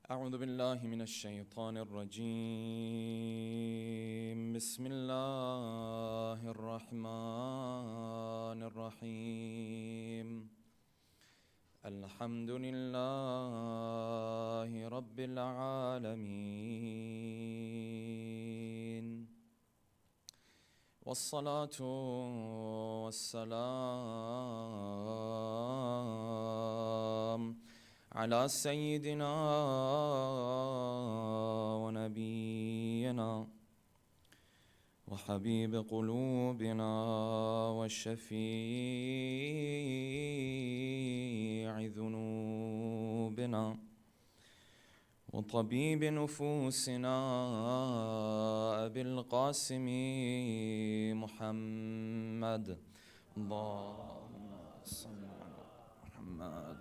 أعوذ بالله من الشيطان الرجيم بسم الله الرحمن الرحيم الحمد لله رب العالمين والصلاة والسلام على سيدنا ونبينا وحبيب قلوبنا وشفيع ذنوبنا وطبيب نفوسنا أبي القاسم محمد اللهم صل على محمد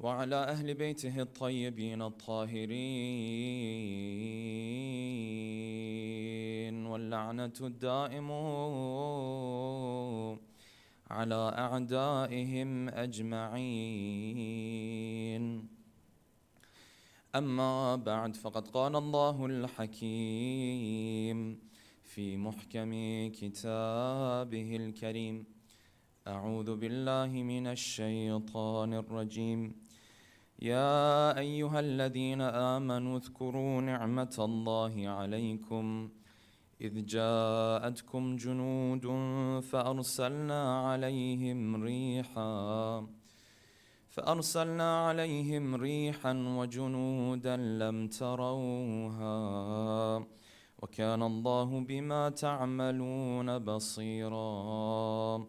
وعلى أهل بيته الطيبين الطاهرين واللعنة الدائم على أعدائهم أجمعين أما بعد فقد قال الله الحكيم في محكم كتابه الكريم أعوذ بالله من الشيطان الرجيم يا أيها الذين آمنوا اذكروا نعمة الله عليكم إذ جاءتكم جنود فأرسلنا عليهم ريحا وجنودا لم تروها وكان الله بما تعملون بصيرا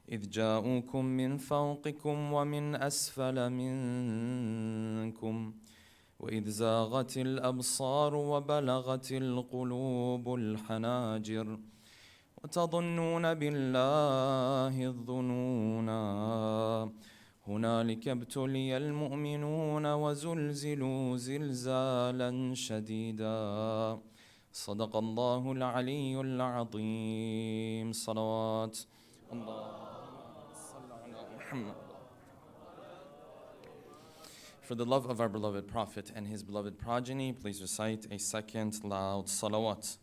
إذ جاءوكم من فوقكم ومن أسفل منكم وإذ زاغت الأبصار وبلغت القلوب الحناجر وتظنون بالله الظنونا هنالك ابتلي المؤمنون وزلزلوا زلزالا شديدا صدق الله العلي العظيم صلوات الله. For the love of our beloved Prophet and his beloved progeny, please recite a second loud salawat.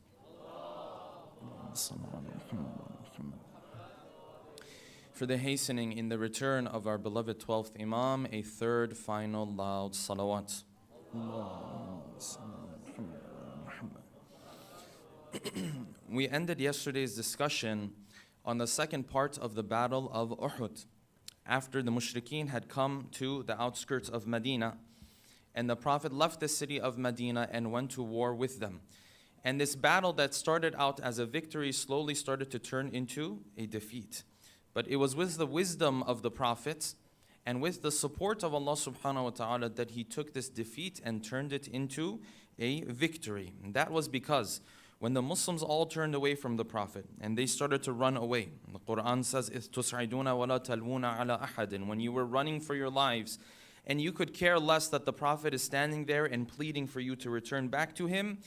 For the hastening in the return of our beloved 12th Imam, a third final loud salawat. We ended yesterday's discussion on the second part of the Battle of Uhud, after the mushrikeen had come to the outskirts of Medina, and the Prophet left the city of Medina and went to war with them. And this battle that started out as a victory slowly started to turn into a defeat. But it was with the wisdom of the Prophet and with the support of Allah subhanahu wa ta'ala that he took this defeat and turned it into a victory. And that was because when the Muslims all turned away from the Prophet and they started to run away, the Quran says, إِذْ تُسْعِدُونَ وَلَا تَلْوُونَ عَلَىٰ أَحَدٍ, when you were running for your lives and you could care less that the Prophet is standing there and pleading for you to return back to him,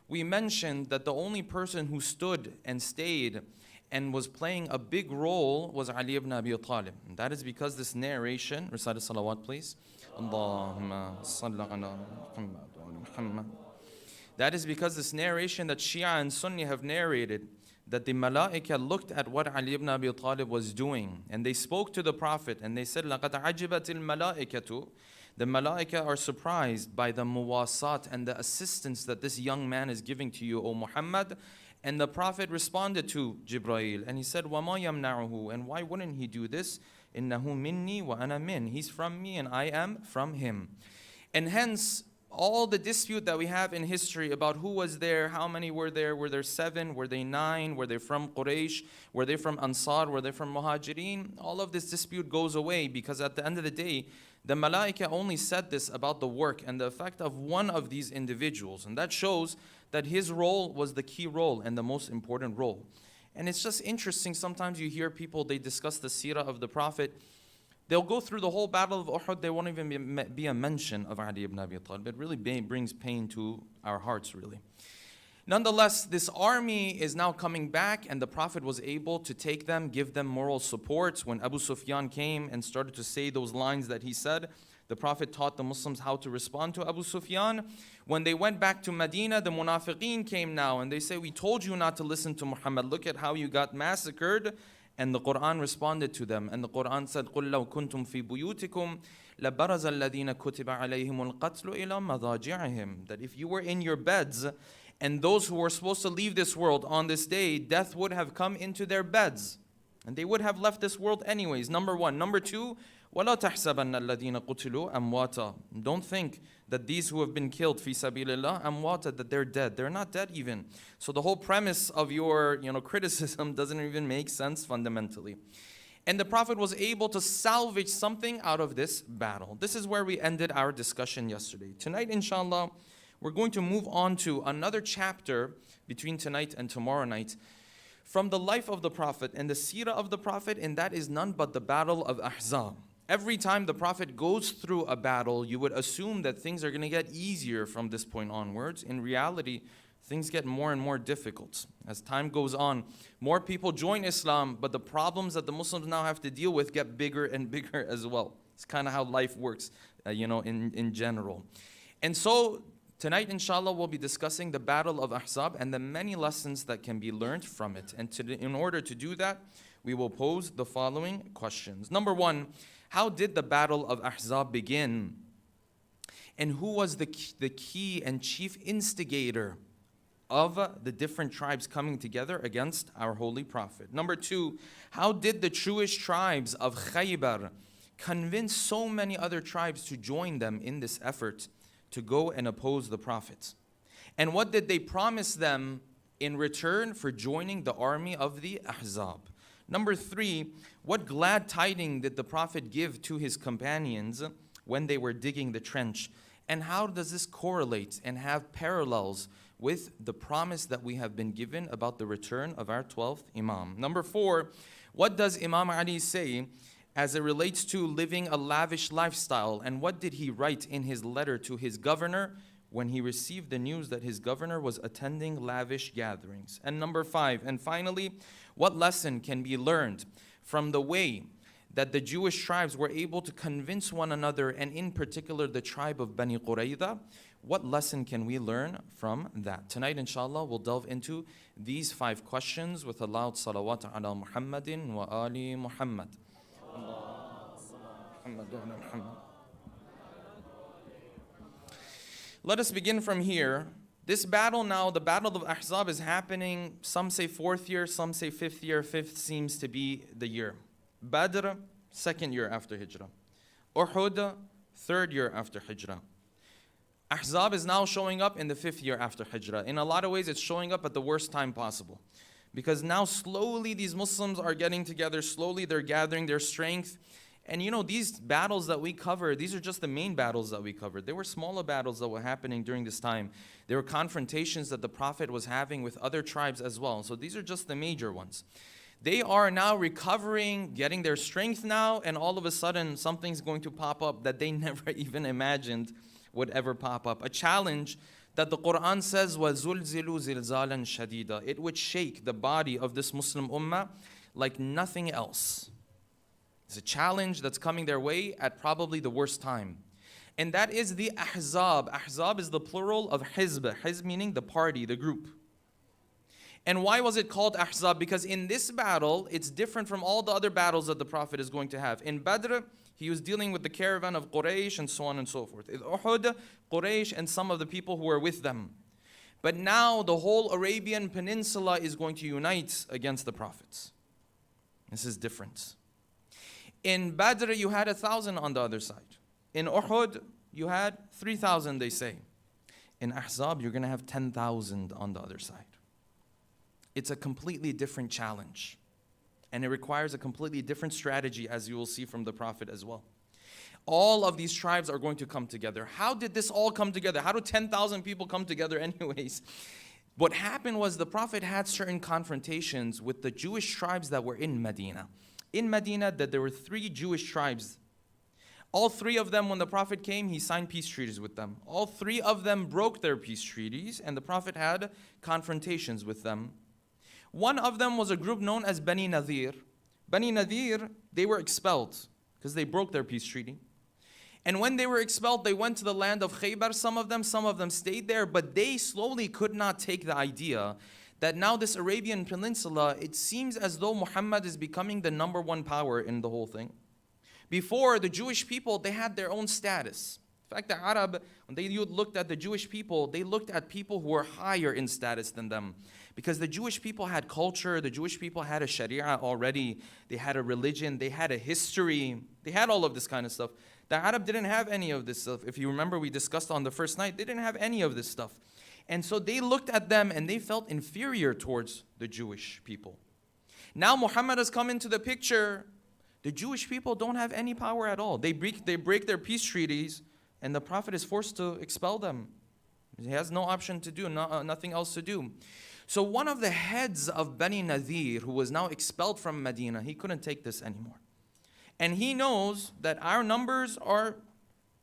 we mentioned that the only person who stood and stayed and was playing a big role was Ali ibn Abi Talib. And that is because this narration, recite a salawat please. Allahumma salli ala Muhammad wa ala Muhammad. That is because this narration that Shia and Sunni have narrated, that the Malaika looked at what Ali ibn Abi Talib was doing and they spoke to the Prophet and they said, لَقَدْ عَجِبَتِ الْمَلَائِكَةُ. The Malaika are surprised by the muwasat and the assistance that this young man is giving to you, O Muhammad. And the Prophet responded to Jibreel and he said, وَمَا يَمْنَعُهُ. And why wouldn't he do this? إِنَّهُ مِنِّي وَأَنَا مِنْ. He's from me and I am from him. And hence, all the dispute that we have in history about who was there, how many were there 7, were they 9, were they from Quraysh, were they from Ansar, were they from Muhajirin, all of this dispute goes away because at the end of the day, the Malaika only said this about the work and the effect of one of these individuals, and that shows that his role was the key role and the most important role. And it's just interesting, sometimes you hear people, they discuss the seerah of the Prophet. They'll go through the whole battle of Uhud, there won't even be a mention of Ali ibn Abi Talib. It really brings pain to our hearts, really. Nonetheless, this army is now coming back and the Prophet was able to take them, give them moral support. When Abu Sufyan came and started to say those lines that he said, The Prophet taught the Muslims how to respond to Abu Sufyan. When they went back to Medina, the munafiqeen came now and they say, we told you not to listen to Muhammad. Look at how you got massacred. And the Quran responded to them. And the Quran said, قُلْ لَوْ كُنْتُمْ فِي بُيُوتِكُمْ لَبَرَزَ الَّذِينَ كُتِبَ عَلَيْهِمُ الْقَتْلُ إِلَى مَضَاجِعِهِمْ. That if you were in your beds, and those who were supposed to leave this world on this day, death would have come into their beds. And they would have left this world anyways. Number one. Number two, وَلَا تَحْسَبَنَّ الَّذِينَ قُتِلُوا أَمْوَاتًا. Don't think that these who have been killed, فِي سَبِيلِ اللَّهِ أَمْوَاتًا, that they're dead. They're not dead even. So the whole premise of your criticism doesn't even make sense fundamentally. And the Prophet was able to salvage something out of this battle. This is where we ended our discussion yesterday. Tonight, inshallah, we're going to move on to another chapter between tonight and tomorrow night from the life of the Prophet and the seerah of the Prophet, and that is none but the battle of Ahzab. Every time the Prophet goes through a battle, you would assume that things are going to get easier from this point onwards. In reality, things get more and more difficult. As time goes on, more people join Islam, but the problems that the Muslims now have to deal with get bigger and bigger as well. It's kind of how life works, in general. And so, tonight, inshallah, we'll be discussing the Battle of Ahzab and the many lessons that can be learned from it. And in order to do that, we will pose the following questions. Number one, how did the Battle of Ahzab begin? And who was the key and chief instigator of the different tribes coming together against our Holy Prophet? Number two, how did the Jewish tribes of Khaybar convince so many other tribes to join them in this effort to go and oppose the Prophet? And what did they promise them in return for joining the army of the Ahzab? Number three, what glad tidings did the Prophet give to his companions when they were digging the trench? And how does this correlate and have parallels with the promise that we have been given about the return of our 12th Imam? Number four, what does Imam Ali say as it relates to living a lavish lifestyle? And what did he write in his letter to his governor when he received the news that his governor was attending lavish gatherings? And number five, and finally, what lesson can be learned from the way that the Jewish tribes were able to convince one another, and in particular the tribe of Bani Qurayza? What lesson can we learn from that? Tonight, inshallah, we'll delve into these 5 questions with a loud salawat ala Muhammadin wa ali Muhammad. Let us begin from here. This battle now, the Battle of Ahzab, is happening, some say 4th year, some say 5th year. 5th seems to be the year. Badr, 2nd year after Hijrah. Uhud, 3rd year after Hijrah. Ahzab is now showing up in the 5th year after Hijrah. In a lot of ways, it's showing up at the worst time possible. Because now slowly these Muslims are getting together, slowly they're gathering their strength. And these battles that we cover, these are just the main battles that we covered. There were smaller battles that were happening during this time. There were confrontations that the Prophet was having with other tribes as well. So these are just the major ones. They are now recovering, getting their strength now, and all of a sudden something's going to pop up that they never even imagined would ever pop up. A challenge that the Quran says, وَزُلْزِلُوا زِلْزَالًا شَدِيدًا. It would shake the body of this Muslim ummah like nothing else. It's a challenge that's coming their way at probably the worst time. And that is the Ahzab. Ahzab is the plural of Hizb. Hizb meaning the party, the group. And why was it called Ahzab? Because in this battle, it's different from all the other battles that the Prophet is going to have. In Badr, he was dealing with the caravan of Quraysh and so on and so forth. In Uhud, Quraysh and some of the people who were with them. But now the whole Arabian Peninsula is going to unite against the Prophets. This is different. In Badr, you had 1,000 on the other side. In Uhud, you had 3,000, they say. In Ahzab, you're going to have 10,000 on the other side. It's a completely different challenge. And it requires a completely different strategy, as you will see from the Prophet as well. All of these tribes are going to come together. How did this all come together? How do 10,000 people come together anyways? What happened was the Prophet had certain confrontations with the Jewish tribes that were in Medina. In Medina, that there were 3 Jewish tribes. All 3 of them, when the Prophet came, he signed peace treaties with them. All 3 of them broke their peace treaties, and the Prophet had confrontations with them. One of them was a group known as Bani Nadir. Bani Nadir, they were expelled because they broke their peace treaty. And when they were expelled, they went to the land of Khaybar. Some of them stayed there, but they slowly could not take the idea that now this Arabian Peninsula, it seems as though Muhammad is becoming the number one power in the whole thing. Before, the Jewish people, they had their own status. In fact, the Arab, when they looked at the Jewish people, they looked at people who were higher in status than them. Because the Jewish people had culture, the Jewish people had a Sharia already, they had a religion, they had a history, they had all of this kind of stuff. The Arab didn't have any of this stuff. If you remember, we discussed on the first night, they didn't have any of this stuff. And so they looked at them and they felt inferior towards the Jewish people. Now Muhammad has come into the picture. The Jewish people don't have any power at all. They break their peace treaties, and the Prophet is forced to expel them. He has no option to do, nothing else to do. So one of the heads of Bani Nadir, who was now expelled from Medina, he couldn't take this anymore. And he knows that our numbers are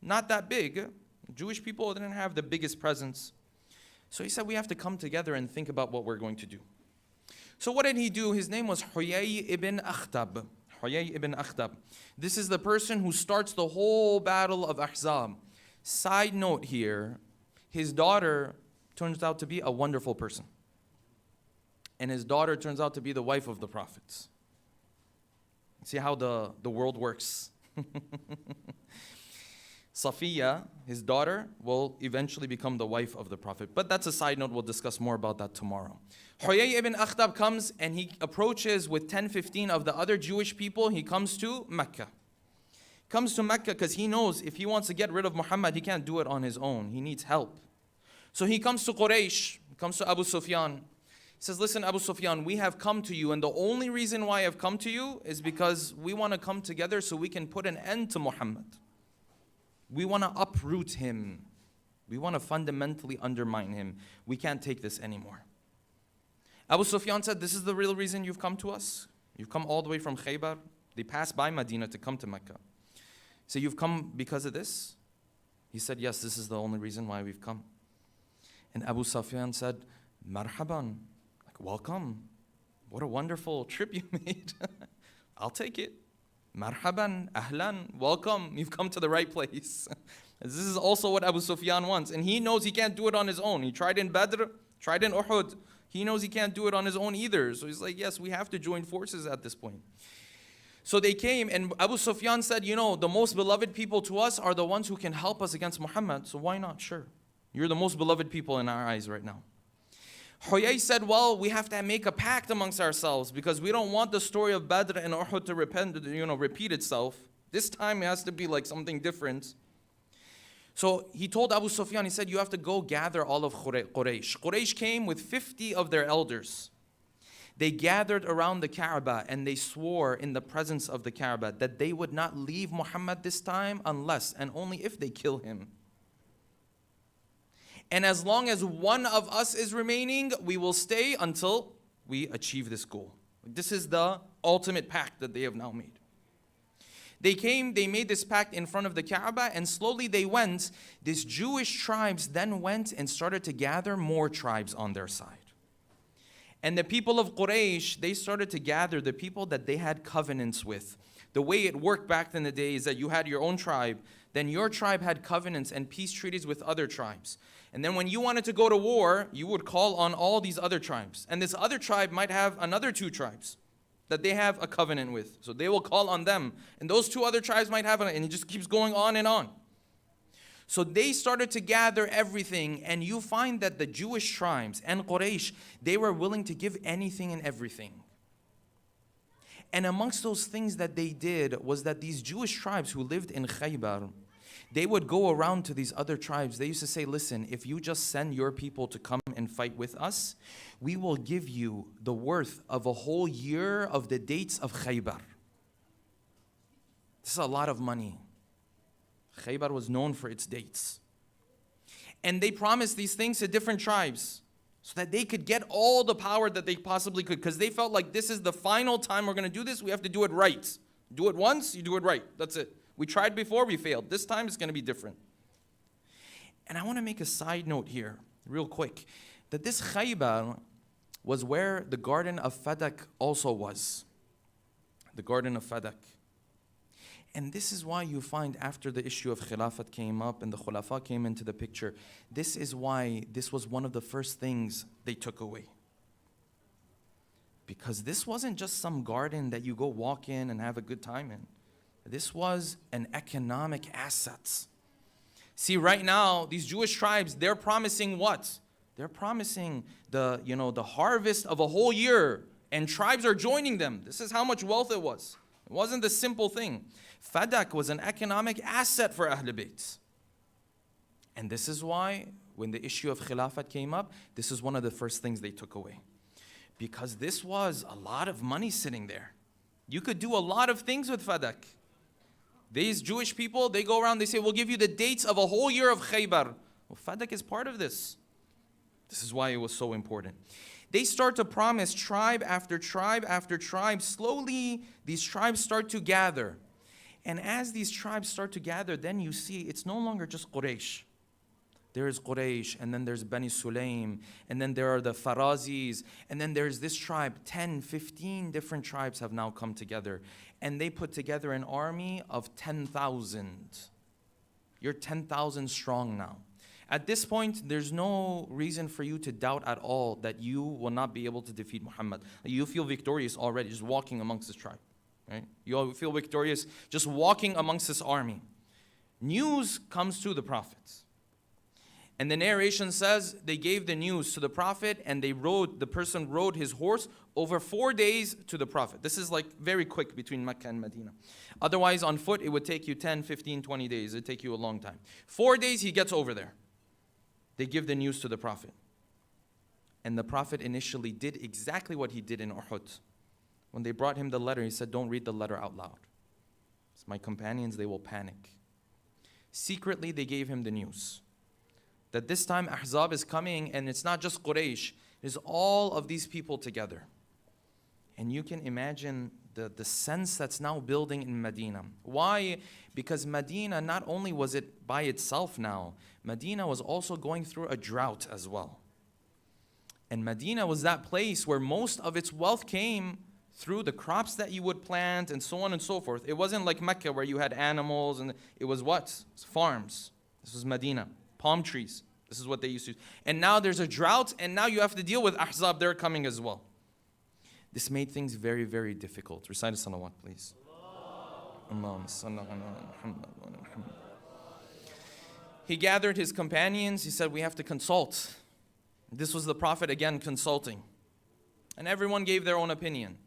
not that big. Jewish people didn't have the biggest presence. So he said, we have to come together and think about what we're going to do. So what did he do? His name was Huyay ibn Akhtab. Huyay ibn Akhtab. This is the person who starts the whole battle of Ahzab. Side note here, his daughter turns out to be a wonderful person. And his daughter turns out to be the wife of the Prophet. See how the world works. Safiya, his daughter, will eventually become the wife of the Prophet. But that's a side note. We'll discuss more about that tomorrow. Huyay ibn Akhtab comes and he approaches with 10-15 of the other Jewish people. He comes to Mecca. Comes to Mecca because he knows if he wants to get rid of Muhammad, he can't do it on his own. He needs help. So he comes to Quraysh, comes to Abu Sufyan. He says, listen, Abu Sufyan, we have come to you, and the only reason why I've come to you is because we want to come together so we can put an end to Muhammad. We want to uproot him. We want to fundamentally undermine him. We can't take this anymore. Abu Sufyan said, this is the real reason you've come to us? You've come all the way from Khaybar. They passed by Medina to come to Mecca. So you've come because of this? He said, yes, this is the only reason why we've come. And Abu Sufyan said, marhaban. Welcome. What a wonderful trip you made. I'll take it. Marhaban, ahlan, welcome. You've come to the right place. This is also what Abu Sufyan wants. And he knows he can't do it on his own. He tried in Badr, tried in Uhud. He knows he can't do it on his own either. So he's like, yes, we have to join forces at this point. So they came and Abu Sufyan said, you know, the most beloved people to us are the ones who can help us against Muhammad. So why not? Sure. You're the most beloved people in our eyes right now. Huyay said, well, we have to make a pact amongst ourselves because we don't want the story of Badr and Uhud to repeat itself. This time it has to be like something different. So he told Abu Sufyan, he said, you have to go gather all of Quraysh. Quraysh came with 50 of their elders. They gathered around the Kaaba and they swore in the presence of the Kaaba that they would not leave Muhammad this time unless and only if they kill him. And as long as one of us is remaining, we will stay until we achieve this goal. This is the ultimate pact that they have now made. They came, they made this pact in front of the Kaaba, and slowly they went. These Jewish tribes then went and started to gather more tribes on their side. And the people of Quraysh, they started to gather the people that they had covenants with. The way it worked back in the day is that you had your own tribe, then your tribe had covenants and peace treaties with other tribes. And then when you wanted to go to war, you would call on all these other tribes. And this other tribe might have another two tribes that they have a covenant with. So they will call on them. And those two other tribes might have, and it just keeps going on and on. So they started to gather everything, and you find that the Jewish tribes and Quraysh, they were willing to give anything and everything. And amongst those things that they did was that these Jewish tribes who lived in Khaybar, they would go around to these other tribes. They used to say, listen, if you just send your people to come and fight with us, we will give you the worth of a whole year of the dates of Khaybar. This is a lot of money. Khaybar was known for its dates. And they promised these things to different tribes so that they could get all the power that they possibly could, because they felt like this is the final time we're going to do this. We have to do it right. Do it once, you do it right. That's it. We tried before, we failed. This time it's going to be different. And I want to make a side note here, real quick, that this Khaybar was where the Garden of Fadak also was. The Garden of Fadak. And this is why you find after the issue of Khilafat came up and the Khulafa came into the picture, this is why this was one of the first things they took away. Because this wasn't just some garden that you go walk in and have a good time in. This was an economic asset. See, right now, these Jewish tribes, they're promising what? They're promising the harvest of a whole year, and tribes are joining them. This is how much wealth it was. It wasn't the simple thing. Fadak was an economic asset for Ahl Bayt. And this is why, when the issue of Khilafat came up, this is one of the first things they took away. Because this was a lot of money sitting there. You could do a lot of things with Fadak. These Jewish people, they go around, they say, we'll give you the dates of a whole year of Khaybar. Well, Fadak is part of this. This is why it was so important. They start to promise tribe after tribe after tribe. Slowly, these tribes start to gather. And as these tribes start to gather, then you see it's no longer just Quraysh. There is Quraysh, and then there's Bani Sulaym, and then there are the Farazis, and then there's this tribe. 10, 15 different tribes have now come together. And they put together an army of 10,000. You're 10,000 strong now. At this point, there's no reason for you to doubt at all that you will not be able to defeat Muhammad. You feel victorious already just walking amongst this tribe. Right? You all feel victorious just walking amongst this army. News comes to the prophets. And the narration says they gave the news to the Prophet, and the person rode his horse over 4 days to the Prophet. This is like very quick between Mecca and Medina. Otherwise, on foot, it would take you 10, 15, 20 days. It would take you a long time. 4 days, he gets over there. They give the news to the Prophet. And the Prophet initially did exactly what he did in Uhud. When they brought him the letter, he said, don't read the letter out loud. It's my companions, they will panic. Secretly, they gave him the news that this time Ahzab is coming, and it's not just Quraysh, it's all of these people together. And you can imagine the sense that's now building in Medina. Why? Because Medina, not only was it by itself now, Medina was also going through a drought as well. And Medina was that place where most of its wealth came through the crops that you would plant and so on and so forth. It wasn't like Mecca where you had animals, and it was what? It was farms. This was Medina. Palm trees. This is what they used to use. And now there's a drought, and now you have to deal with Ahzab. They're coming as well. This made things very, very difficult. Recite a salawat, please. He gathered his companions. He said, we have to consult. This was the Prophet again consulting. And everyone gave their own opinion.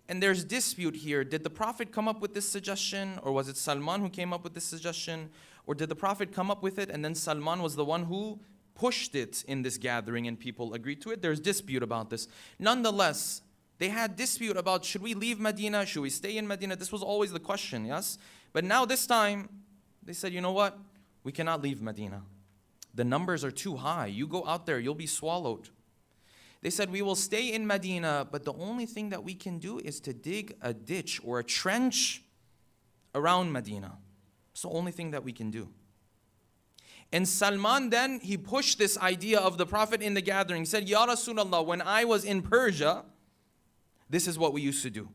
And there's dispute here. Did the Prophet come up with this suggestion, or was it Salman who came up with this suggestion? Or did the Prophet come up with it and then Salman was the one who pushed it in this gathering and people agreed to it? There's dispute about this. Nonetheless, they had dispute about, should we leave Medina? Should we stay in Medina? This was always the question, yes? But now this time, they said, you know what? We cannot leave Medina. The numbers are too high. You go out there, you'll be swallowed. They said, we will stay in Medina, but the only thing that we can do is to dig a ditch or a trench around Medina. It's the only thing that we can do. And Salman then, he pushed this idea of the Prophet in the gathering. He said, Ya Rasulullah, when I was in Persia, this is what we used to do.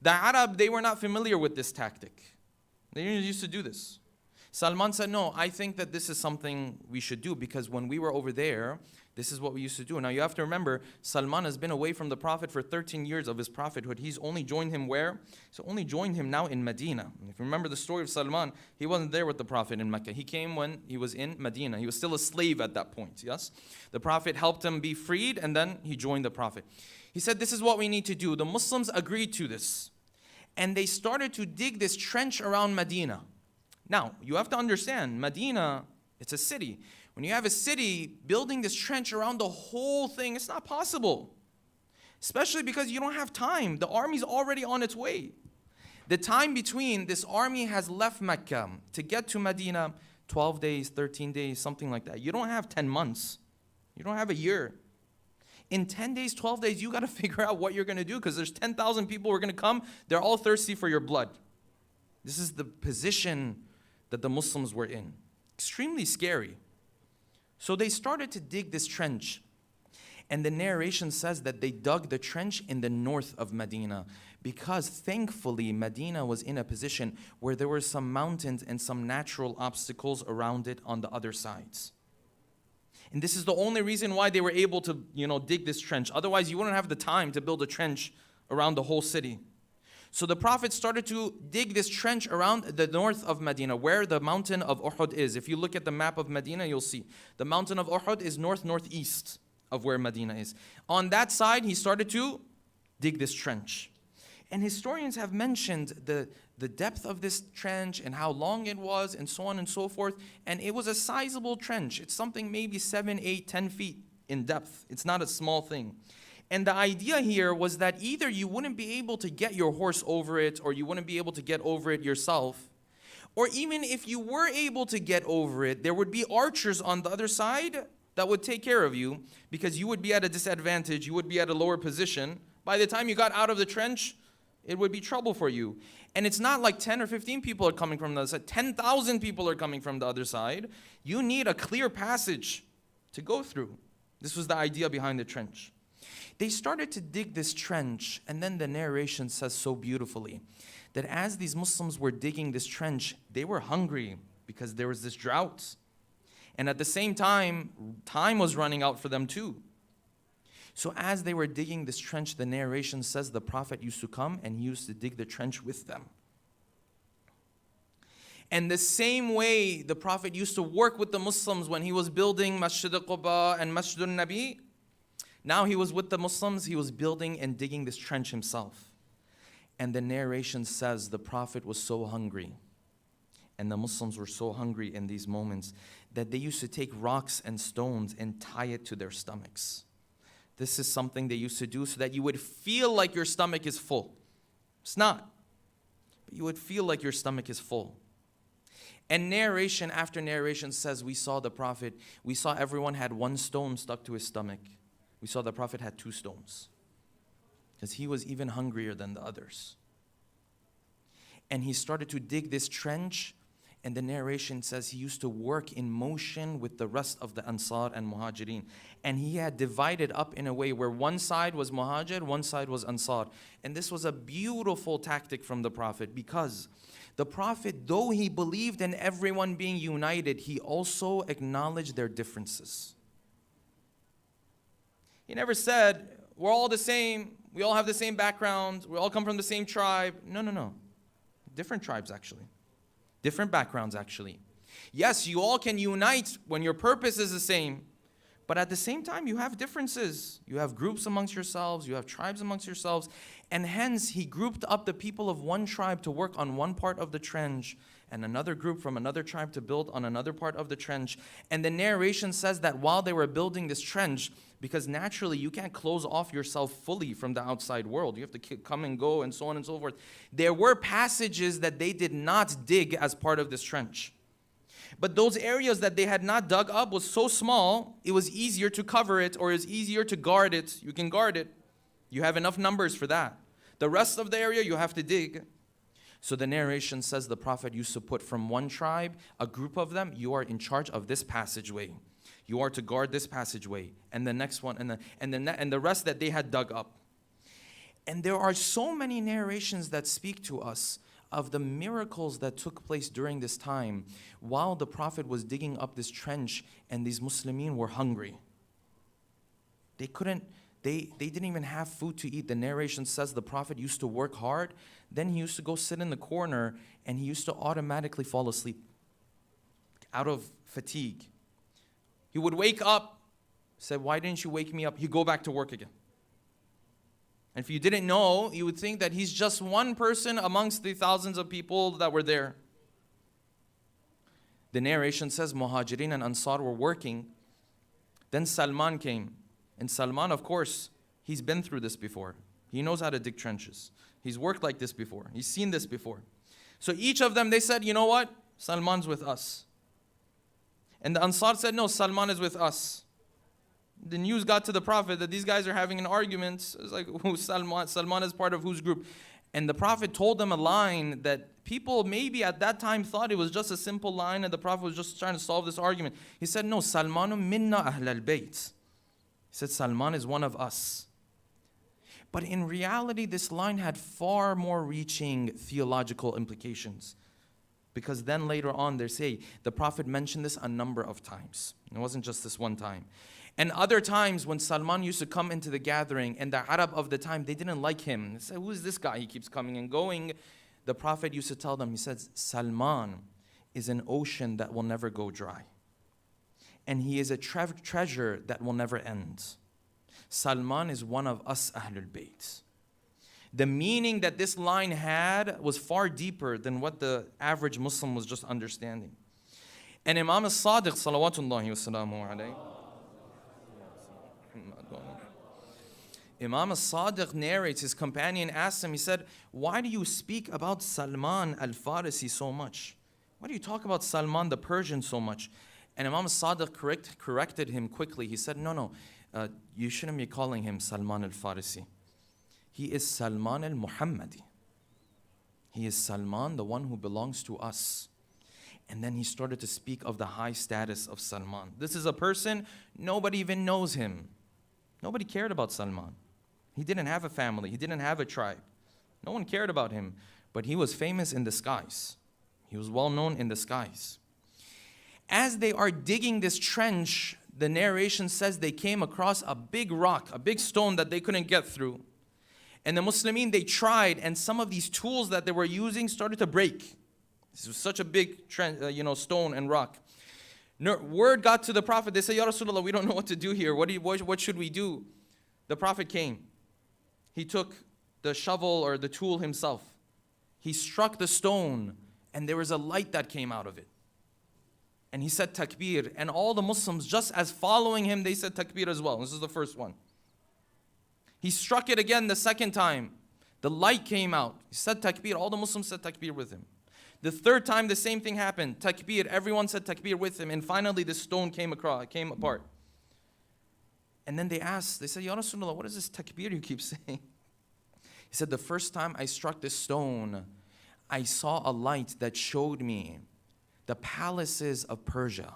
The Arab, they were not familiar with this tactic. They used to do this. Salman said, no, I think that this is something we should do, because when we were over there, this is what we used to do. Now you have to remember, Salman has been away from the Prophet for 13 years of his prophethood. He's only joined him where? He's only joined him now in Medina. If you remember the story of Salman, he wasn't there with the Prophet in Mecca. He came when he was in Medina. He was still a slave at that point, yes? The Prophet helped him be freed, and then he joined the Prophet. He said, this is what we need to do. The Muslims agreed to this. And they started to dig this trench around Medina. Now, you have to understand, Medina, it's a city. When you have a city, building this trench around the whole thing, it's not possible. Especially because you don't have time. The army's already on its way. The time between this army has left Mecca to get to Medina, 12 days, 13 days, something like that. You don't have 10 months. You don't have a year. In 10 days, 12 days, you got to figure out what you're going to do, because there's 10,000 people who are going to come. They're all thirsty for your blood. This is the position that the Muslims were in. Extremely scary. So they started to dig this trench. And the narration says that they dug the trench in the north of Medina, Because thankfully Medina was in a position where there were some mountains and some natural obstacles around it on the other sides. And this is the only reason why they were able to, dig this trench. Otherwise, you wouldn't have the time to build a trench around the whole city. So the Prophet started to dig this trench around the north of Medina, where the mountain of Uhud is. If you look at the map of Medina, you'll see the mountain of Uhud is northeast of where Medina is. On that side, he started to dig this trench. And historians have mentioned the depth of this trench and how long it was and so on and so forth. And it was a sizable trench. It's something maybe 7, 8, 10 feet in depth. It's not a small thing. And the idea here was that either you wouldn't be able to get your horse over it, or you wouldn't be able to get over it yourself. Or even if you were able to get over it, there would be archers on the other side that would take care of you, because you would be at a disadvantage, you would be at a lower position. By the time you got out of the trench, it would be trouble for you. And it's not like 10 or 15 people are coming from the other side. 10,000 people are coming from the other side. You need a clear passage to go through. This was the idea behind the trench. They started to dig this trench, and then the narration says so beautifully that as these Muslims were digging this trench, they were hungry because there was this drought. And at the same time was running out for them too. So as they were digging this trench, the narration says the Prophet used to come and he used to dig the trench with them. And the same way the Prophet used to work with the Muslims when he was building Masjid al-Quba and Masjid al-Nabi, now he was with the Muslims, he was building and digging this trench himself. And the narration says the Prophet was so hungry, and the Muslims were so hungry in these moments, that they used to take rocks and stones and tie it to their stomachs. This is something they used to do so that you would feel like your stomach is full. It's not, but you would feel like your stomach is full. And narration after narration says we saw the Prophet, we saw everyone had one stone stuck to his stomach. We saw the Prophet had 2 stones, because he was even hungrier than the others. And he started to dig this trench, and the narration says he used to work in motion with the rest of the Ansar and Muhajirin. And he had divided up in a way where one side was Muhajir, one side was Ansar. And this was a beautiful tactic from the Prophet, because the Prophet, though he believed in everyone being united, he also acknowledged their differences. He never said, we're all the same, we all have the same background, we all come from the same tribe. No. Different tribes actually. Different backgrounds actually. Yes, you all can unite when your purpose is the same, but at the same time you have differences. You have groups amongst yourselves, you have tribes amongst yourselves, and hence he grouped up the people of one tribe to work on one part of the trench, and another group from another tribe to build on another part of the trench. And the narration says that while they were building this trench, because naturally you can't close off yourself fully from the outside world, you have to come and go and so on and so forth, there were passages that they did not dig as part of this trench. But those areas that they had not dug up was so small, it was easier to cover it, or it was easier to guard it. You can guard it. You have enough numbers for that. The rest of the area you have to dig. So the narration says the Prophet used to put from one tribe, a group of them, you are in charge of this passageway. You are to guard this passageway. And the next one, and the rest that they had dug up. And there are so many narrations that speak to us of the miracles that took place during this time while the Prophet was digging up this trench and these Muslimin were hungry. They didn't even have food to eat. The narration says the Prophet used to work hard, then he used to go sit in the corner and he used to automatically fall asleep out of fatigue. He would wake up, said, why didn't you wake me up? He'd go back to work again. And if you didn't know, you would think that he's just one person amongst the thousands of people that were there. The narration says Muhajirin and Ansar were working. Then Salman came. And Salman, of course, he's been through this before. He knows how to dig trenches. He's worked like this before. He's seen this before. So each of them, they said, you know what? Salman's with us. And the Ansar said, no, Salman is with us. The news got to the Prophet that these guys are having an argument. It's like, who's Salman? Salman is part of whose group? And the Prophet told them a line that people maybe at that time thought it was just a simple line and the Prophet was just trying to solve this argument. He said, no, Salmanu minna ahl al-bayt. He said, Salman is one of us. But in reality, this line had far more reaching theological implications. Because then later on, they say the Prophet mentioned this a number of times. It wasn't just this one time. And other times when Salman used to come into the gathering, and the Arab of the time, they didn't like him. They said, who is this guy? He keeps coming and going. The Prophet used to tell them, he says, Salman is an ocean that will never go dry. And he is a treasure that will never end. Salman is one of us Ahlul Bayt. The meaning that this line had was far deeper than what the average Muslim was just understanding. And Imam As-Sadiq, salawatullahi wa salamu alayhi, Imam As-Sadiq narrates, his companion asked him, he said, why do you speak about Salman al-Farisi so much? Why do you talk about Salman the Persian so much? And Imam As-Sadiq corrected him quickly. He said, no, you shouldn't be calling him Salman al-Farisi. He is Salman al-Muhammadi. He is Salman, the one who belongs to us. And then he started to speak of the high status of Salman. This is a person, nobody even knows him. Nobody cared about Salman. He didn't have a family. He didn't have a tribe. No one cared about him. But he was famous in the skies. He was well known in the skies. As they are digging this trench, the narration says they came across a big rock, a big stone that they couldn't get through. And the Muslimin, they tried, and some of these tools that they were using started to break. This was such a big stone and rock. Word got to the Prophet. They said, Ya Rasulullah, we don't know what to do here. What should we do? The Prophet came. He took the shovel or the tool himself. He struck the stone, and there was a light that came out of it. And he said takbir. And all the Muslims, just as following him, they said takbir as well. This is the first one. He struck it again the second time. The light came out. He said takbir. All the Muslims said takbir with him. The third time, the same thing happened. Takbir. Everyone said takbir with him. And finally, the stone came apart. And then they asked, they said, Ya Rasulullah, what is this takbir you keep saying? He said, the first time I struck this stone, I saw a light that showed me the palaces of Persia,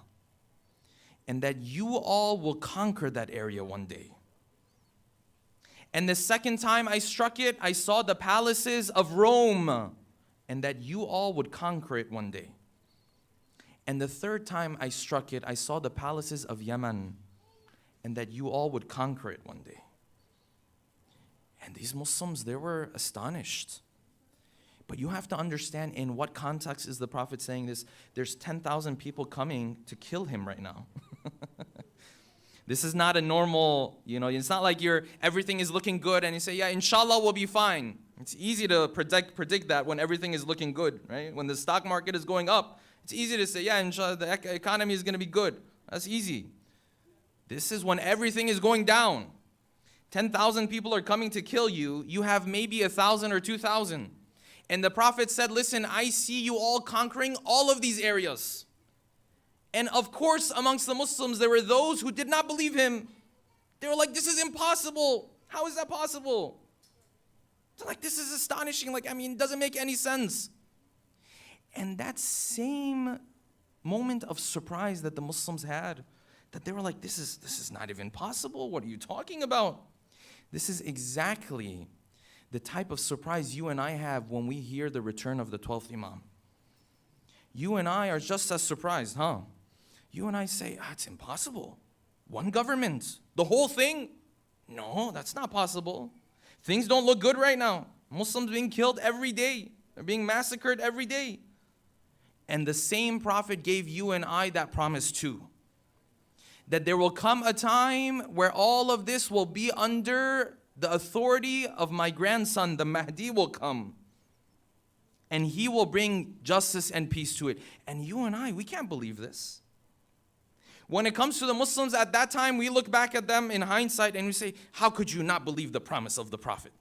and that you all will conquer that area one day. And the second time I struck it, I saw the palaces of Rome, and that you all would conquer it one day. And the third time I struck it, I saw the palaces of Yemen, and that you all would conquer it one day. And these Muslims, they were astonished. But you have to understand, in what context is the Prophet saying this? There's 10,000 people coming to kill him right now. This is not a normal, it's not like everything is looking good and you say, yeah, inshallah we'll be fine. It's easy to predict that when everything is looking good, right? When the stock market is going up, it's easy to say, yeah, inshallah the economy is going to be good. That's easy. This is when everything is going down. 10,000 people are coming to kill you. You have maybe 1,000 or 2,000. And the Prophet said, listen, I see you all conquering all of these areas. And of course, amongst the Muslims, there were those who did not believe him. They were like, this is impossible. How is that possible? They're like, this is astonishing. It doesn't make any sense. And that same moment of surprise that the Muslims had, that they were like, this is not even possible. What are you talking about? This is exactly the type of surprise you and I have when we hear the return of the 12th Imam. You and I are just as surprised, huh? You and I say, it's impossible. One government, the whole thing? No, that's not possible. Things don't look good right now. Muslims being killed every day. They're being massacred every day. And the same Prophet gave you and I that promise too. That there will come a time where all of this will be under the authority of my grandson, the Mahdi will come. And he will bring justice and peace to it. And you and I, we can't believe this. When it comes to the Muslims at that time, we look back at them in hindsight and we say, how could you not believe the promise of the Prophet?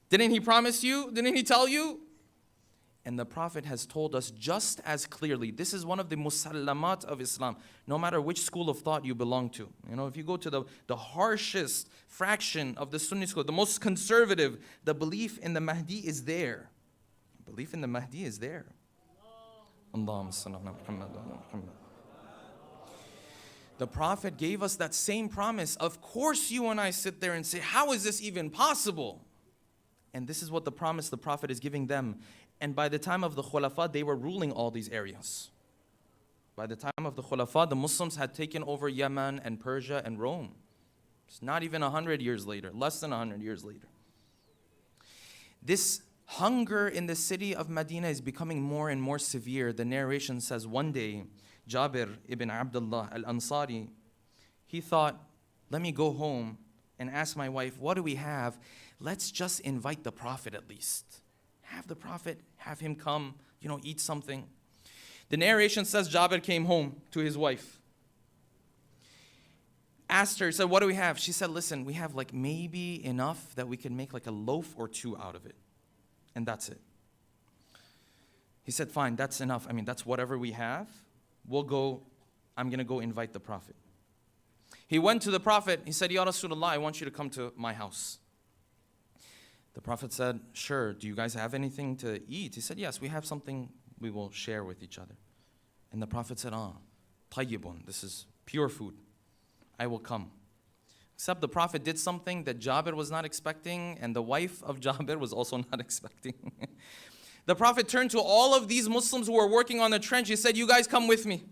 Didn't he promise you? Didn't he tell you? And the Prophet has told us just as clearly. This is one of the musallamat of Islam, no matter which school of thought you belong to. If you go to the harshest fraction of the Sunni school, the most conservative, the belief in the Mahdi is there. Belief in the Mahdi is there. The Prophet gave us that same promise. Of course you and I sit there and say, how is this even possible? And this is what the promise the Prophet is giving them. And by the time of the Khulafa, they were ruling all these areas. By the time of the Khulafa, the Muslims had taken over Yemen and Persia and Rome. It's not even 100 years later, less than 100 years later. This hunger in the city of Medina is becoming more and more severe. The narration says one day, Jabir ibn Abdullah al-Ansari, he thought, let me go home and ask my wife, what do we have? Let's just invite the Prophet at least. Have the Prophet, have him come, eat something. The narration says Jabir came home to his wife. Asked her, said, what do we have? She said, listen, we have maybe enough that we can make a loaf or two out of it. And that's it. He said, fine, that's enough. That's whatever we have. We'll go, I'm going to go invite the Prophet. He went to the Prophet. He said, Ya Rasulullah, I want you to come to my house. The Prophet said, sure, do you guys have anything to eat? He said, yes, we have something we will share with each other. And the Prophet said, tayyibun, this is pure food. I will come. Except the Prophet did something that Jabir was not expecting, and the wife of Jabir was also not expecting. The Prophet turned to all of these Muslims who were working on the trench. He said, you guys come with me.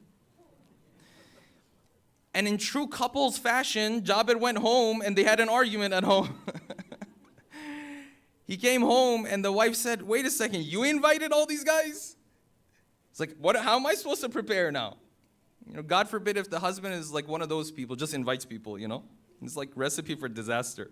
And in true couples fashion, Jabir went home and they had an argument at home. He came home and the wife said, wait a second, you invited all these guys? It's like, how am I supposed to prepare now? God forbid if the husband is one of those people, just invites people, It's like recipe for disaster.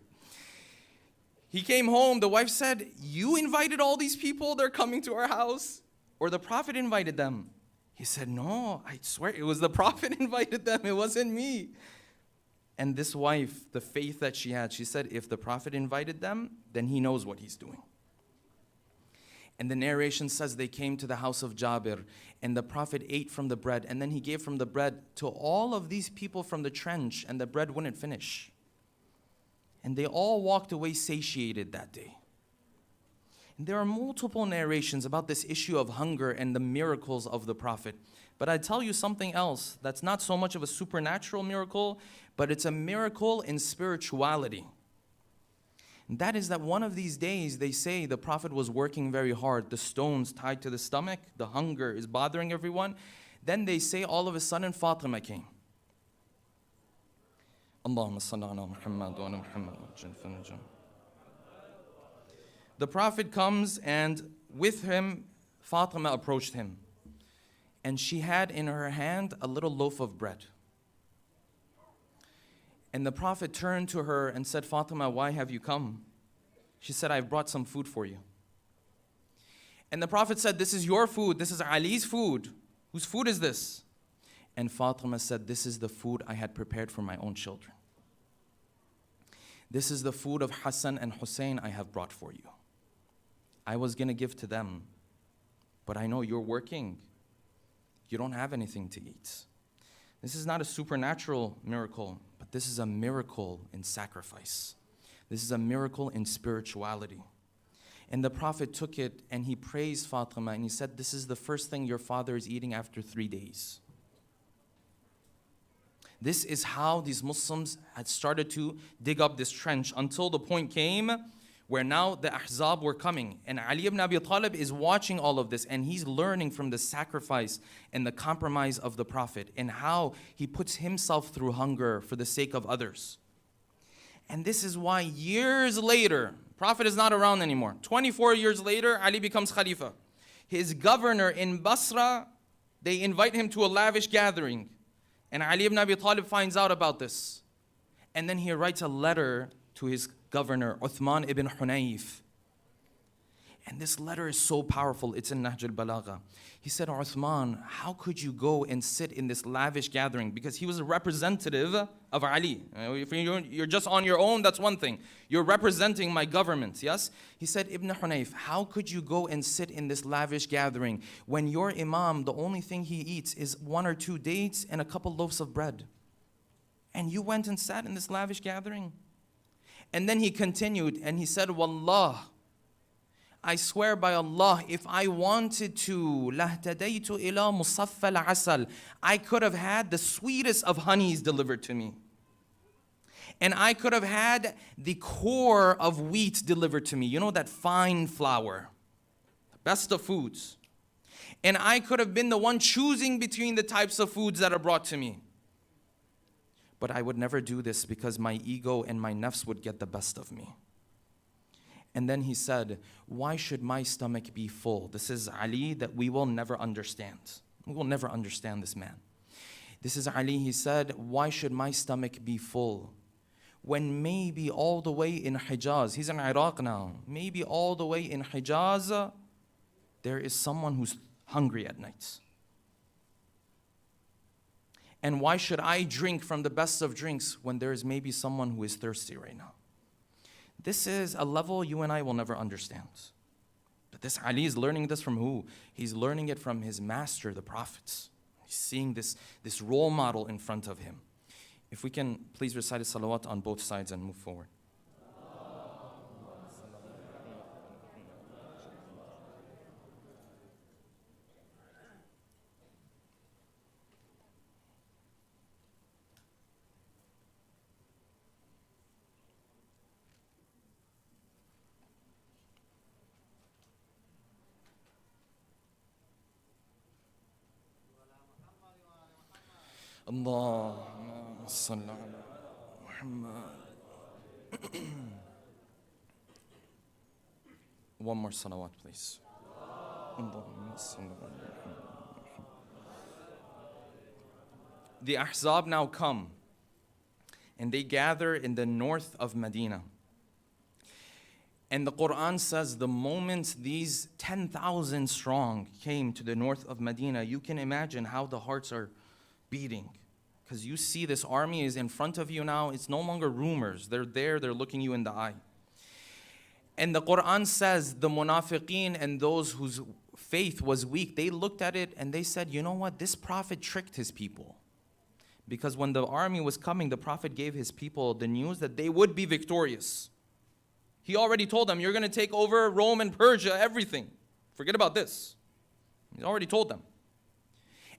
He came home, the wife said, you invited all these people, they're coming to our house? Or the Prophet invited them? He said, no, I swear it was the Prophet invited them, it wasn't me. And this wife, the faith that she had, she said, if the Prophet invited them, then he knows what he's doing. And the narration says they came to the house of Jabir, and the Prophet ate from the bread, and then he gave from the bread to all of these people from the trench, and the bread wouldn't finish. And they all walked away satiated that day. And there are multiple narrations about this issue of hunger and the miracles of the Prophet. But I tell you something else that's not so much of a supernatural miracle, but it's a miracle in spirituality. And that is that one of these days, they say the Prophet was working very hard. The stones tied to the stomach, the hunger is bothering everyone. Then they say all of a sudden Fatima came. Allahumma salli ala Muhammad wa ala Muhammad. The Prophet comes, and with him, Fatima approached him. And she had in her hand a little loaf of bread. And the Prophet turned to her and said, Fatima, why have you come? She said, I've brought some food for you. And the Prophet said, this is your food. This is Ali's food. Whose food is this? And Fatima said, this is the food I had prepared for my own children. This is the food of Hassan and Hussein I have brought for you. I was going to give to them, but I know you're working. You don't have anything to eat. This is not a supernatural miracle, but this is a miracle in sacrifice. This is a miracle in spirituality. And the Prophet took it and he praised Fatima and he said, this is the first thing your father is eating after 3 days. This is how these Muslims had started to dig up this trench until the point came where now the Ahzab were coming. And Ali ibn Abi Talib is watching all of this, and he's learning from the sacrifice and the compromise of the Prophet and how he puts himself through hunger for the sake of others. And this is why years later, Prophet is not around anymore. 24 years later, Ali becomes Khalifa. His governor in Basra, they invite him to a lavish gathering. And Ali ibn Abi Talib finds out about this. And then he writes a letter to his governor, Uthman ibn Hunayf. And this letter is so powerful. It's in Nahj al-Balagha. He said, Uthman, how could you go and sit in this lavish gathering? Because he was a representative of Ali. If you're just on your own, that's one thing. You're representing my government, yes? He said, Ibn Hunayf, how could you go and sit in this lavish gathering when your imam, the only thing he eats is 1 or 2 dates and a couple loaves of bread? And you went and sat in this lavish gathering? And then he continued and he said, Wallah, I swear by Allah, if I wanted to, لَهْتَدَيْتُ إِلَى مُصَفَّ الْعَسَلِ, I could have had the sweetest of honeys delivered to me. And I could have had the core of wheat delivered to me. You know, that fine flour, the best of foods. And I could have been the one choosing between the types of foods that are brought to me. But I would never do this because my ego and my nafs would get the best of me. And then he said, why should my stomach be full? This is Ali that we will never understand. We will never understand this man. This is Ali, he said, why should my stomach be full? When maybe all the way in Hijaz, he's in Iraq now, maybe all the way in Hijaz, there is someone who's hungry at night. And why should I drink from the best of drinks when there is maybe someone who is thirsty right now? This is a level you and I will never understand. But this Ali is learning this from who? He's learning it from his master, the prophets. He's seeing this role model in front of him. If we can please recite a salawat on both sides and move forward. Allahumma salli ala Muhammad. One more salawat, please. Allahumma salli ala Muhammad. The Ahzab now come, and they gather in the north of Medina. And the Quran says the moment these 10,000 strong came to the north of Medina, you can imagine how the hearts are beating. Because you see this army is in front of you now. It's no longer rumors. They're there. They're looking you in the eye. And the Quran says the munafiqeen and those whose faith was weak, they looked at it and they said, you know what? This prophet tricked his people. Because when the army was coming, the prophet gave his people the news that they would be victorious. He already told them, you're going to take over Rome and Persia, everything. Forget about this. He already told them.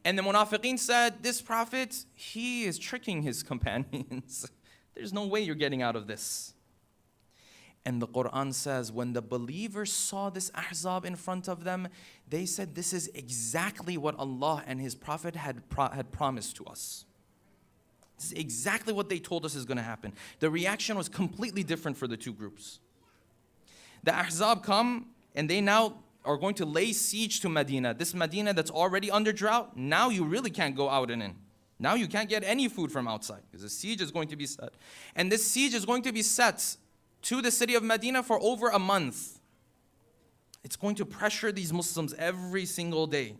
And the munafiqeen said, this prophet, he is tricking his companions. There's no way you're getting out of this. And the Quran says, when the believers saw this Ahzab in front of them, they said, this is exactly what Allah and His Prophet had promised to us. This is exactly what they told us is going to happen. The reaction was completely different for the two groups. The Ahzab come, and they now are going to lay siege to Medina. This Medina that's already under drought, now you really can't go out and in. Now you can't get any food from outside because the siege is going to be set. And this siege is going to be set to the city of Medina for over a month. It's going to pressure these Muslims every single day.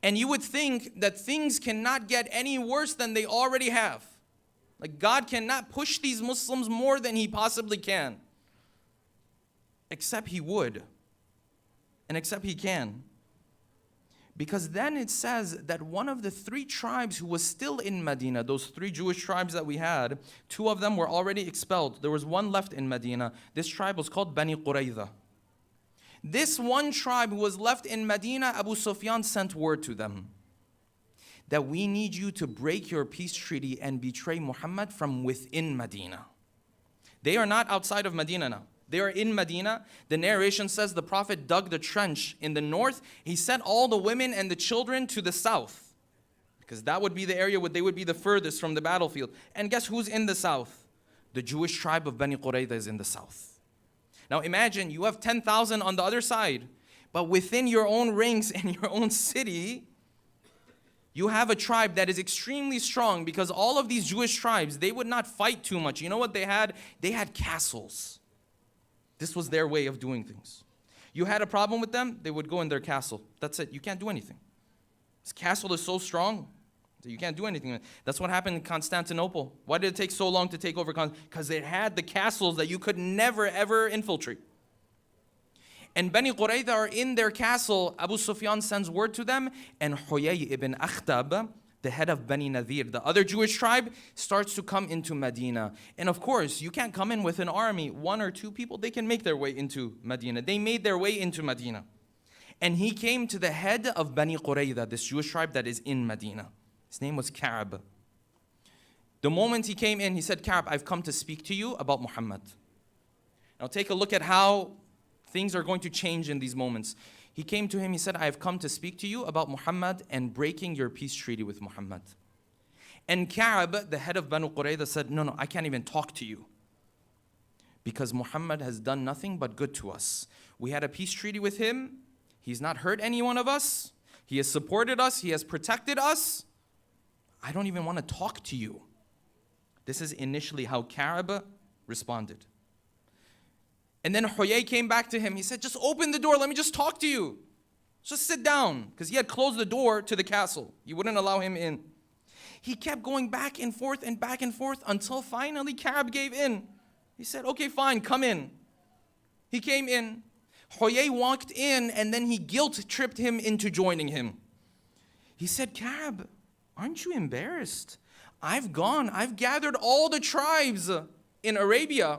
And you would think that things cannot get any worse than they already have. Like God cannot push these Muslims more than He possibly can. Except He would. And except He can. Because then it says that one of the three tribes who was still in Medina, those three Jewish tribes that we had, two of them were already expelled. There was one left in Medina. This tribe was called Bani Qurayza. This one tribe who was left in Medina, Abu Sufyan sent word to them that we need you to break your peace treaty and betray Muhammad from within Medina. They are not outside of Medina now. They are in Medina. The narration says the Prophet dug the trench in the north. He sent all the women and the children to the south because that would be the area where they would be the furthest from the battlefield. And guess who's in the south? The Jewish tribe of Bani Qurayza is in the south. Now imagine you have 10,000 on the other side, but within your own rings and your own city, you have a tribe that is extremely strong because all of these Jewish tribes, they would not fight too much. You know what they had? They had castles. This was their way of doing things. You had a problem with them, they would go in their castle. That's it. You can't do anything. This castle is so strong that you can't do anything. That's what happened in Constantinople. Why did it take so long to take over? Because they had the castles that you could never, ever infiltrate. And Bani Qurayza are in their castle. Abu Sufyan sends word to them, and Huyay ibn Akhtab, the head of Bani Nadir, the other Jewish tribe, starts to come into Medina. And of course, you can't come in with an army. 1 or 2 people, they can make their way into Medina. They made their way into Medina. And he came to the head of Bani Qurayza, this Jewish tribe that is in Medina. His name was Ka'b. The moment he came in, he said, Ka'b, I've come to speak to you about Muhammad. Now take a look at how things are going to change in these moments. He came to him, he said, I have come to speak to you about Muhammad and breaking your peace treaty with Muhammad. And Ka'b, the head of Banu Qurayza, said, no, I can't even talk to you. Because Muhammad has done nothing but good to us. We had a peace treaty with him. He's not hurt any one of us. He has supported us. He has protected us. I don't even want to talk to you. This is initially how Ka'b responded. And then Huyay came back to him. He said, just open the door. Let me just talk to you. Just sit down. Because he had closed the door to the castle. He wouldn't allow him in. He kept going back and forth until finally Ka'b gave in. He said, okay, fine, come in. He came in. Huyay walked in and then he guilt-tripped him into joining him. He said, Ka'b, aren't you embarrassed? I've gathered all the tribes in Arabia.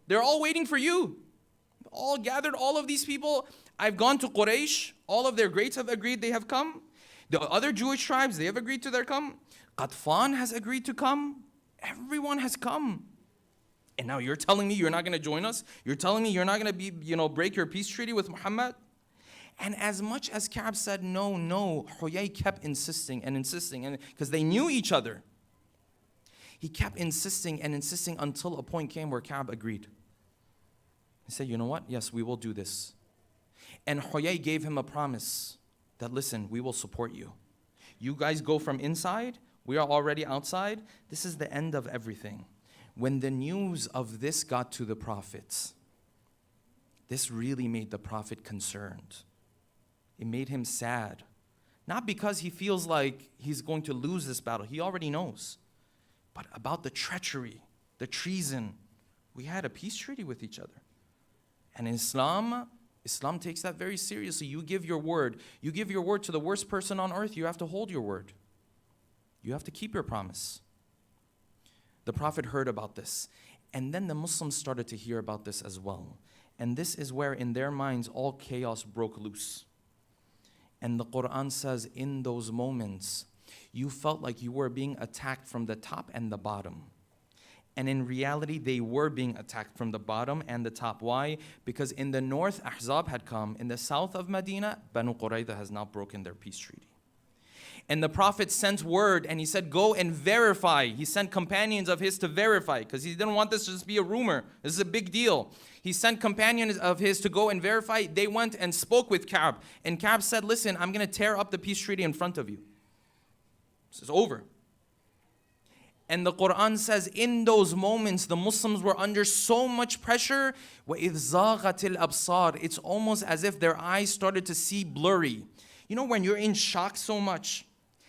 They're all waiting for you. All gathered, all of these people. I've gone to Quraysh. All of their greats have agreed they have come. The other Jewish tribes, they have agreed to their come. Qatfan has agreed to come. Everyone has come. And now you're telling me you're not going to join us? You're telling me you're not going to break your peace treaty with Muhammad? And as much as Ka'b said no, Huyay kept insisting, and because they knew each other. He kept insisting until a point came where Ka'b agreed. He said, you know what? Yes, we will do this. And Huyay gave him a promise that, listen, we will support you. You guys go from inside. We are already outside. This is the end of everything. When the news of this got to the Prophet, this really made the Prophet concerned. It made him sad. Not because he feels like he's going to lose this battle. He already knows. But about the treachery, the treason. We had a peace treaty with each other. And Islam takes that very seriously. You give your word. You give your word to the worst person on earth. You have to hold your word. You have to keep your promise. The Prophet heard about this. And then the Muslims started to hear about this as well. And this is where in their minds all chaos broke loose. And the Quran says in those moments, you felt like you were being attacked from the top and the bottom. And in reality, they were being attacked from the bottom and the top. Why? Because in the north, Ahzab had come. In the south of Medina, Banu Qurayza has now broken their peace treaty. And the Prophet sent word and he said, go and verify. He sent companions of his to verify because he didn't want this to just be a rumor. This is a big deal. He sent companions of his to go and verify. They went and spoke with Ka'b. And Ka'b said, listen, I'm going to tear up the peace treaty in front of you. This is over. And the Quran says, in those moments, the Muslims were under so much pressure. وَإِذْ زَاغَتِ الْأَبْصَارِ It's almost as if their eyes started to see blurry. You know when you're in shock so much,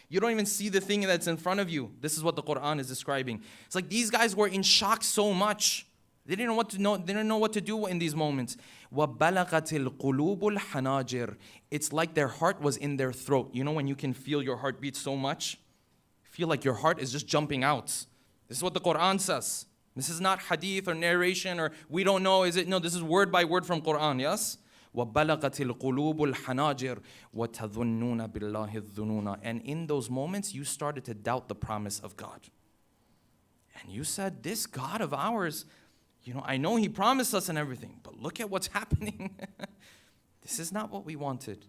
you don't even see the thing that's in front of you. This is what the Quran is describing. It's like these guys were in shock so much. They didn't know what to do in these moments. وَبَلَغَتِ الْقُلُوبُ الْحَنَاجِرِ It's like their heart was in their throat. You know when you can feel your heart beat so much? Feel like your heart is just jumping out. This is what the Quran says. This is not hadith or narration or we don't know, is it? No, this is word by word from Quran, yes? وَبَلَغَتِ الْقُلُوبُ الْحَنَاجِرِ وَتَظُنُّونَ بِاللَّهِ الظُّنُونَ And in those moments, you started to doubt the promise of God. And you said, this God of ours, I know He promised us and everything, but look at what's happening. This is not what we wanted.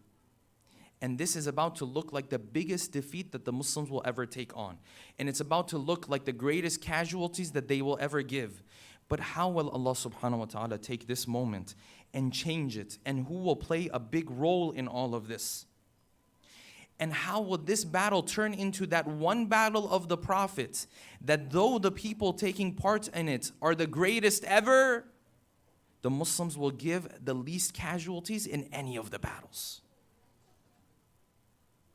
And this is about to look like the biggest defeat that the Muslims will ever take on. And it's about to look like the greatest casualties that they will ever give. But how will Allah subhanahu wa ta'ala take this moment and change it? And who will play a big role in all of this? And how will this battle turn into that one battle of the Prophet that though the people taking part in it are the greatest ever, the Muslims will give the least casualties in any of the battles.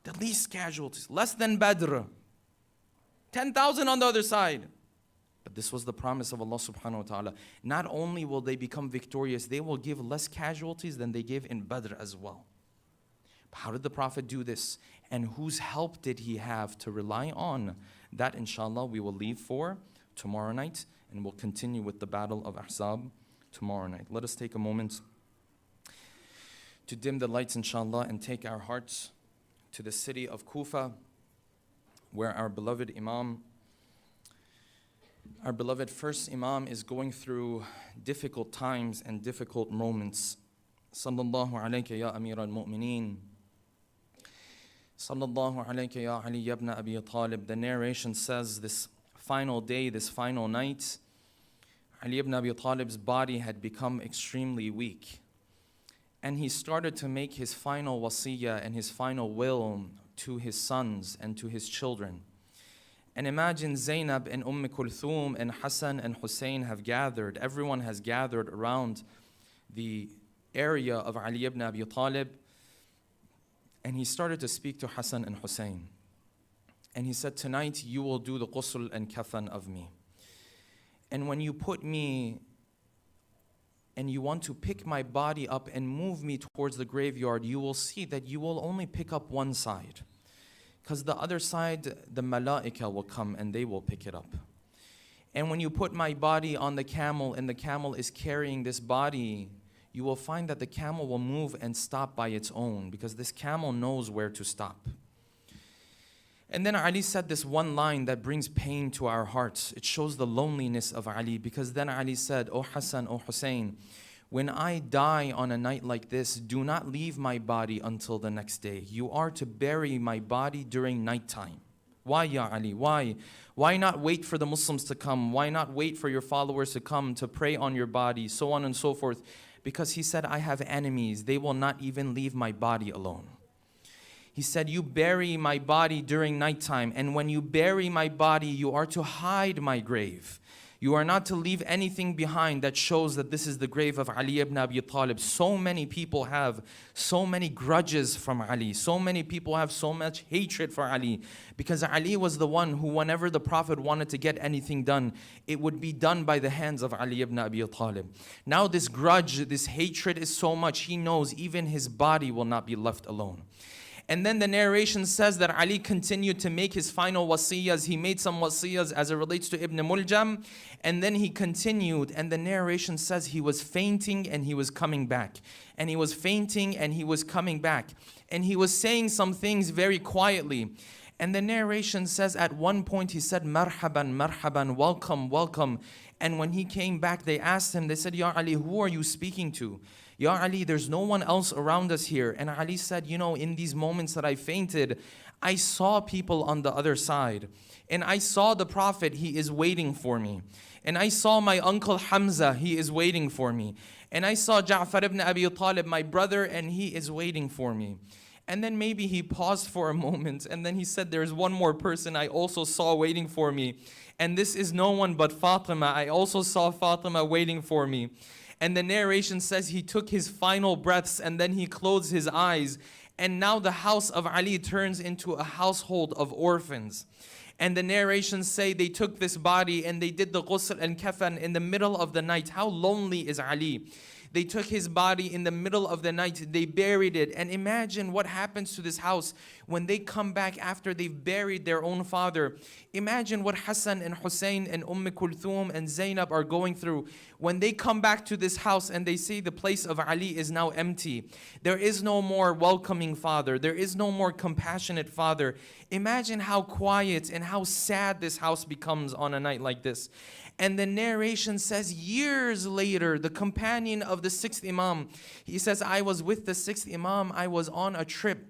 The least casualties, less than Badr. 10,000 on the other side. But this was the promise of Allah subhanahu wa ta'ala. Not only will they become victorious, they will give less casualties than they gave in Badr as well. How did the Prophet do this? And whose help did he have to rely on? That inshallah we will leave for tomorrow night, and we'll continue with the battle of Ahzab tomorrow night. Let us take a moment to dim the lights inshallah and take our hearts to the city of Kufa, where our beloved Imam, our beloved first Imam, is going through difficult times and difficult moments. Sallallahu alayka ya Amir al-Mu'mineen. Sallallahu alayka ya Ali ibn Abi Talib. The narration says this final day, this final night, Ali ibn Abi Talib's body had become extremely weak. And he started to make his final wasiyah and his final will to his sons and to his children. And imagine Zainab and Kulthum and Hassan and Hussein have gathered. Everyone has gathered around the area of Ali ibn Abi Talib. And he started to speak to Hassan and Hussein. And he said, tonight you will do the ghusl and kafan of me. And when you put me and you want to pick my body up and move me towards the graveyard, you will see that you will only pick up one side. Because the other side, the malaika will come and they will pick it up. And when you put my body on the camel and the camel is carrying this body, you will find that the camel will move and stop by its own, because this camel knows where to stop. And then Ali said this one line that brings pain to our hearts. It shows the loneliness of Ali, because then Ali said, "O Hassan, O Hussein, when I die on a night like this, do not leave my body until the next day. You are to bury my body during nighttime." Why, Ya Ali? Why? Why not wait for the Muslims to come? Why not wait for your followers to come to pray on your body, so on and so forth? Because he said, I have enemies. They will not even leave my body alone. He said, you bury my body during nighttime, and when you bury my body, you are to hide my grave. You are not to leave anything behind that shows that this is the grave of Ali ibn Abi Talib. So many people have so many grudges from Ali. So many people have so much hatred for Ali, because Ali was the one who, whenever the Prophet wanted to get anything done, it would be done by the hands of Ali ibn Abi Talib. Now this grudge, this hatred is so much, he knows even his body will not be left alone. And then the narration says that Ali continued to make his final wasiyas. He made some wasiyas as it relates to Ibn Muljam. And then he continued, and the narration says he was fainting and he was coming back. And he was fainting and he was coming back. And he was saying some things very quietly. And the narration says at one point he said, "Marhaban, marhaban, welcome, welcome." And when he came back, they asked him, they said, "Ya Ali, who are you speaking to?" "Ya Ali, there's no one else around us here." And Ali said, you know, in these moments that I fainted, I saw people on the other side. And I saw the Prophet, he is waiting for me. And I saw my uncle Hamza, he is waiting for me. And I saw Ja'far ibn Abi Talib, my brother, and he is waiting for me. And then maybe he paused for a moment, and then he said, there's one more person I also saw waiting for me. And this is no one but Fatima. I also saw Fatima waiting for me. And the narration says he took his final breaths and then he closed his eyes. And now the house of Ali turns into a household of orphans. And the narrations say they took this body and they did the ghusl and kafan in the middle of the night. How lonely is Ali? They took his body in the middle of the night, they buried it. And imagine what happens to this house when they come back after they've buried their own father. Imagine what Hassan and Hussein and Kulthum and Zainab are going through when they come back to this house and they see the place of Ali is now empty. There is no more welcoming father. There is no more compassionate father. Imagine how quiet and how sad this house becomes on a night like this. And the narration says years later, the companion of the sixth Imam, he says, I was with the sixth Imam, I was on a trip.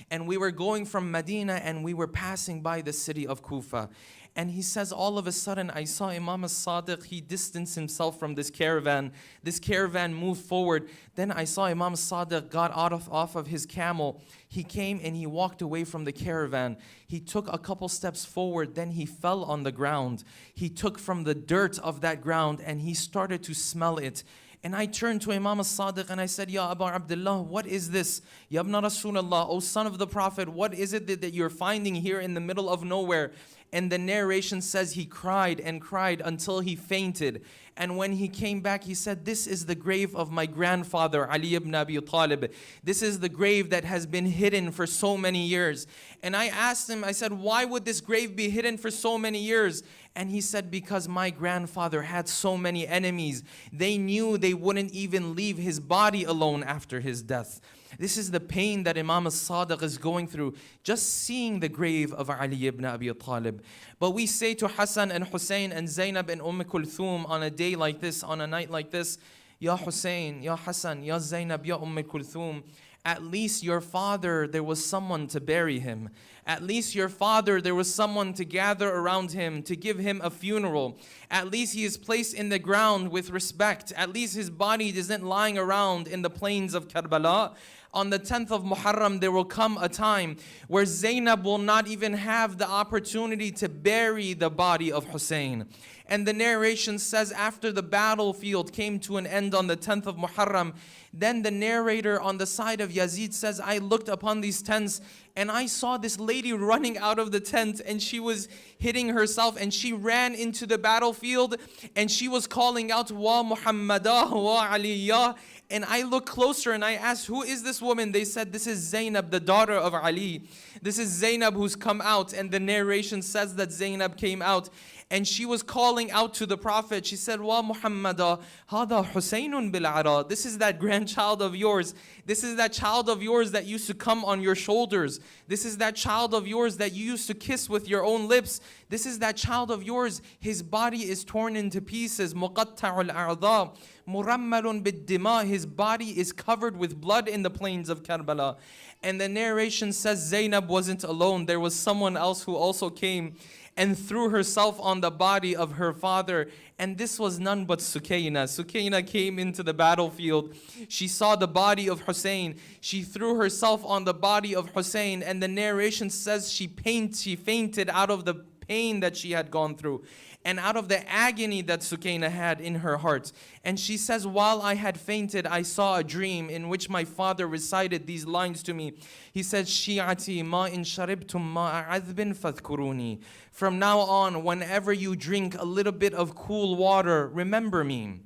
And we were going from Medina and we were passing by the city of Kufa. And he says, all of a sudden, I saw Imam As-Sadiq, he distanced himself from this caravan. This caravan moved forward. Then I saw Imam As-Sadiq got off of his camel. He came and he walked away from the caravan. He took a couple steps forward, then he fell on the ground. He took from the dirt of that ground and he started to smell it. And I turned to Imam As-Sadiq and I said, Ya Abu Abdullah, what is this? Ya Ibn Rasulullah, O son of the Prophet, what is it that you're finding here in the middle of nowhere? And the narration says he cried and cried until he fainted. And when he came back, he said, this is the grave of my grandfather, Ali ibn Abi Talib. This is the grave that has been hidden for so many years. And I asked him, I said, why would this grave be hidden for so many years? And he said, because my grandfather had so many enemies. They knew they wouldn't even leave his body alone after his death. This is the pain that Imam al-Sadiq is going through, just seeing the grave of Ali ibn Abi Talib. But we say to Hassan and Hussein and Zainab and Kulthum on a day like this, on a night like this, Ya Hussein, Ya Hassan, Ya Zainab, Ya Kulthum, at least your father, there was someone to bury him. At least your father, there was someone to gather around him, to give him a funeral. At least he is placed in the ground with respect. At least his body isn't lying around in the plains of Karbala. On the 10th of Muharram, there will come a time where Zainab will not even have the opportunity to bury the body of Hussein. And the narration says after the battlefield came to an end on the 10th of Muharram, then the narrator on the side of Yazid says, I looked upon these tents and I saw this lady running out of the tent, and she was hitting herself, and she ran into the battlefield and she was calling out, Wa Muhammadah wa Aliyah. And I looked closer and I asked, who is this woman? They said, this is Zainab, the daughter of Ali. This is Zainab who's come out. And the narration says that Zainab came out and she was calling out to the Prophet. She said, Wa Muhammadah, hada Husaynun bil ara. This is that grandchild of yours. This is that child of yours that used to come on your shoulders. This is that child of yours that you used to kiss with your own lips. This is that child of yours. His body is torn into pieces. Muqatta'ul a'dha. Murammalun bid-dima. His body is covered with blood in the plains of Karbala. And the narration says Zainab wasn't alone. There was someone else who also came and threw herself on the body of her father. And this was none but Sukayna. Sukayna came into the battlefield. She saw the body of Hussein. She threw herself on the body of Hussein. And the narration says she fainted out of the pain that she had gone through, and out of the agony that Sukayna had in her heart. And she says, while I had fainted, I saw a dream in which my father recited these lines to me. He said, Shi'ati ma in sharibtum ma azbin fadhkuruni. From now on, whenever you drink a little bit of cool water, remember me.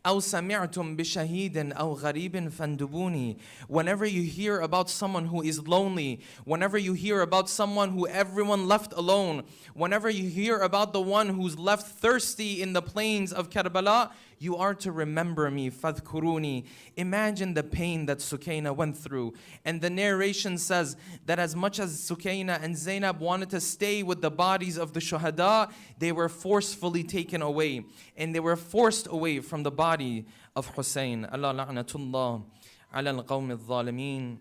أو سمعتم بشهيد أو غريب فاندبوني. Whenever you hear about someone who is lonely, whenever you hear about someone who everyone left alone, whenever you hear about the one who's left thirsty in the plains of Karbala, you are to remember me, فَذْكُرُونِي. Imagine the pain that Sukayna went through. And the narration says that as much as Sukayna and Zainab wanted to stay with the bodies of the shuhada, they were forcefully taken away. And they were forced away from the body of Hussein. Allah la'natullah ala al-qawmi al-zalimin.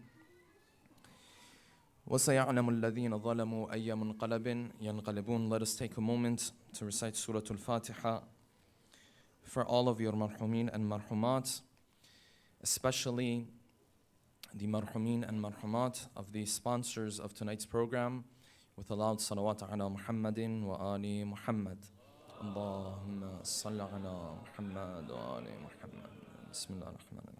وَسَيَعْلَمُ الَّذِينَ ظَلَمُوا أَيَّ مُنْقَلَبٍ يَنْقَلِبُونَ. Let us take a moment to recite Surah Al-Fatiha for all of your marhumin and marhumat, especially the marhumin and marhumat of the sponsors of tonight's program, with a loud salawat ala Muhammadin wa ali Muhammad. Allahumma salli ala Muhammad wa ali Muhammad. Bismillah ar-Rahman ar-Rahim.